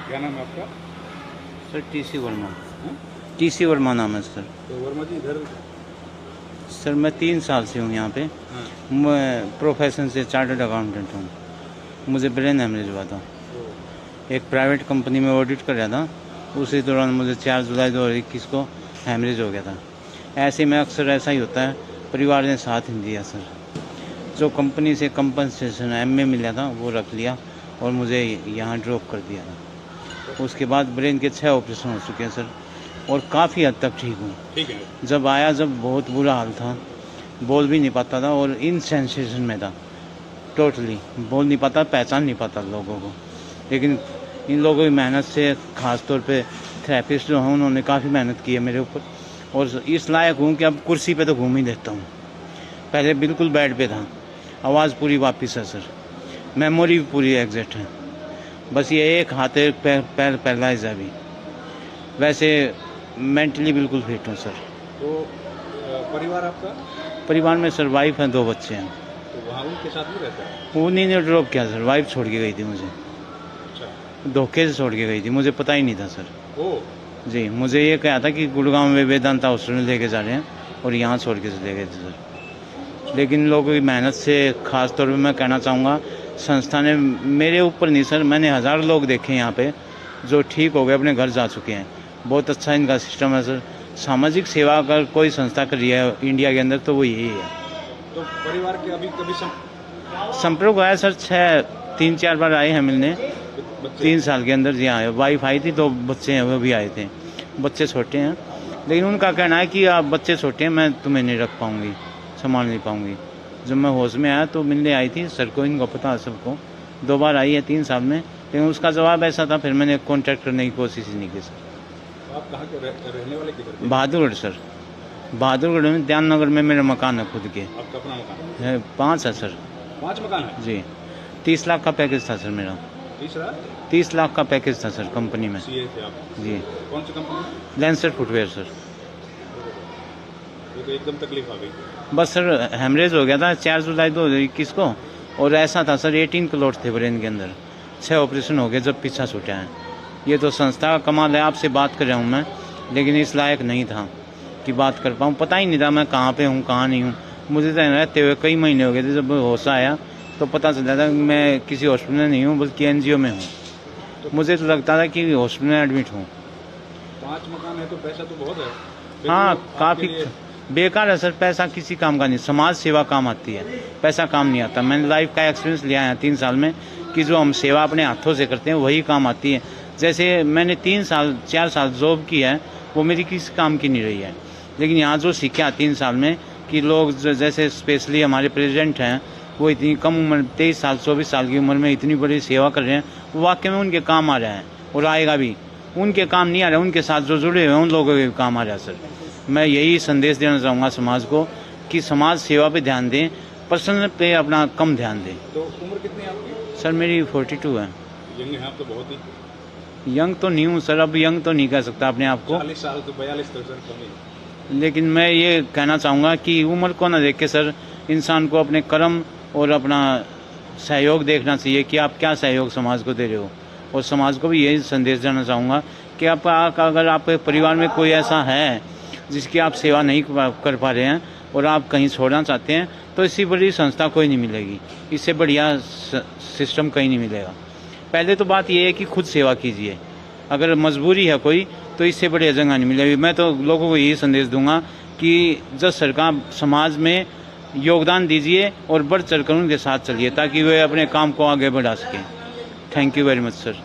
क्या नाम है आपका? Sir TC Verma. हाँ? टीसी वर्मा नाम है सर। तो वर्मा जी इधर। सर मैं 3 साल से हूँ यहाँ पे। हाँ। मैं प्रोफेशन से चार्टर्ड अकाउंटेंट हूँ। मुझे ब्रेन हेमरेज हुआ था। तो एक प्राइवेट कंपनी में ऑडिट कर रहा था, उसी दौरान मुझे 4 जुलाई 2021 को हेमरेज हो गया था। ऐसे में अक्सर ऐसा ही होता है, परिवार ने साथ नहीं दिया सर। जो कंपनी से कंपनसेशन एमए मिला था वो रख लिया और मुझे यहाँ ड्रॉप कर दिया था। उसके बाद ब्रेन के 6 ऑपरेशन हो चुके हैं सर, और काफ़ी हद तक ठीक हूँ। ठीक है। जब आया जब बहुत बुरा हाल था, बोल भी नहीं पाता था और इन सेंसेशन में था, टोटली बोल नहीं पाता, पहचान नहीं पाता लोगों को। लेकिन इन लोगों की मेहनत से, ख़ास तौर पे थेरेपिस्ट जो हैं उन्होंने काफ़ी मेहनत की है मेरे ऊपर, और इस लायक हूँ कि अब कुर्सी पे तो घूम ही लेता हूँ। पहले बिल्कुल बेड पे था, आवाज़ पूरी वापस है सर, मेमोरी भी पूरी एग्जैक्ट है। बस ये एक हाथ एक पैर पैरालाइज है अभी। वैसे मेंटली बिल्कुल फिट हूँ सर। तो परिवार आपका? परिवार में सर वाइफ हैं, 2 बच्चे हैं। तो वहाँ उनके साथ में रहता है? उन्हीं ने ड्रॉप किया सर, वाइफ छोड़ के गई थी मुझे, अच्छा। धोखे से छोड़ के गई थी, मुझे पता ही नहीं था सर। ओ। जी, मुझे ये कहा था कि गुड़गांव में वेदांता हॉस्पिटल में लेके जा रहे हैं और यहाँ छोड़ के चले गए थे सर। लेकिन लोगों की मेहनत से, ख़ास तौर पे मैं कहना चाहूँगा, संस्था ने, मेरे ऊपर नहीं सर, मैंने हज़ार लोग देखे यहाँ पे जो ठीक हो गए, अपने घर जा चुके हैं। बहुत अच्छा इनका सिस्टम है सर। सामाजिक सेवा अगर कोई संस्था कर रही है इंडिया के अंदर तो वो यही है। तो परिवार के अभी कभी संपर्क आया सर, 3-4 बार आए हैं मिलने, बच्चे 3 साल के अंदर जी आए। वाइफ आई थी, 2 बच्चे हैं वो भी आए थे। बच्चे छोटे हैं, लेकिन उनका कहना है कि आप बच्चे छोटे हैं, मैं तुम्हें नहीं रख पाऊँगी, संभाल नहीं पाऊँगी। जब मैं होश में आया तो मिलने आई थी सर को, इनको पता है सबको। 2 बार आई है 3 साल में, लेकिन उसका जवाब ऐसा था, फिर मैंने कॉन्टैक्ट करने की कोशिश ही नहीं की सर। आप कहाँ के रहने वाले किधर के? बहादुरगढ़ सर, बहादुरगढ़ में ध्यान नगर में मेरा मकान है खुद के। आपका अपना मकान है? 5 है सर। 5 मकान है जी, 30 लाख का पैकेज था सर मेरा। तीसरा 30 लाख का पैकेज था सर कंपनी में। सीए थे आप? जी, कौन सी कंपनी? Lancer footwear sir. ये तो एकदम तकलीफ आ गई। बस सर हेमरेज हो गया था 4 जुलाई 2021 को, और ऐसा था सर 18 क्लोट थे ब्रेन के अंदर, 6 ऑपरेशन हो गए जब पीछा छूटा है। ये तो संस्था का कमाल है, आपसे बात कर रहा हूँ मैं, लेकिन इस लायक नहीं था कि बात कर पाऊँ। पता ही नहीं था मैं कहाँ पे हूँ कहाँ नहीं हूँ। मुझे तो रहते हुए कई महीने हो गए थे, जब होश आया तो पता चला था कि मैं किसी हॉस्पिटल में नहीं हूँ बल्कि एनजीओ में हूँ। मुझे तो लगता था कि हॉस्पिटल में एडमिट हूँ। 5 मकान है तो पैसा तो बहुत है। फिर हाँ, भी आपके काफ़ी लिए बेकार है सर। पैसा किसी काम का नहीं, समाज सेवा काम आती है, पैसा काम नहीं आता। मैंने लाइफ का एक्सपीरियंस लिया है 3 साल में कि जो हम सेवा अपने हाथों से करते हैं वही काम आती है। जैसे मैंने 4 साल जॉब की है, वो मेरी किसी काम की नहीं रही है, लेकिन यहाँ जो सीखा 3 साल में कि लोग जैसे स्पेशली हमारे प्रेसिडेंट हैं, वो इतनी कम उम्र 23 साल 24 साल की उम्र में इतनी बड़ी सेवा कर रहे हैं, वो वाकई में उनके काम आ रहा है और आएगा भी। उनके काम नहीं आ रहा है, उनके साथ जो जुड़े हुए हैं उन लोगों के काम आ रहा है सर। मैं यही संदेश देना चाहूँगा समाज को कि समाज सेवा पे ध्यान दें, पर्सनल पे अपना कम ध्यान दें। तो उम्र कितनी है आपकी? सर मेरी 42 है। यंग हैं आप तो बहुत ही। यंग तो नहीं हूँ सर, अब यंग तो नहीं कह सकता अपने आप को, 40 साल तो 42 तो सर कम ही। लेकिन मैं ये कहना चाहूँगा कि उम्र को ना देख के सर, इंसान को अपने कर्म और अपना सहयोग देखना चाहिए कि आप क्या सहयोग समाज को दे रहे हो। और समाज को भी यही संदेश देना चाहूँगा कि अगर आपके परिवार में कोई ऐसा है जिसकी आप सेवा नहीं कर पा रहे हैं और आप कहीं छोड़ना चाहते हैं, तो इससे बड़ी संस्था कोई नहीं मिलेगी, इससे बढ़िया सिस्टम कहीं नहीं मिलेगा। पहले तो बात यह है कि खुद सेवा कीजिए, अगर मजबूरी है कोई तो इससे बढ़िया जगह नहीं मिलेगी। मैं तो लोगों को यही संदेश दूंगा कि जब सरकार समाज में योगदान दीजिए और बढ़ चढ़कर उनके साथ चलिए ताकि वे अपने काम को आगे बढ़ा सकें। Thank you very much sir.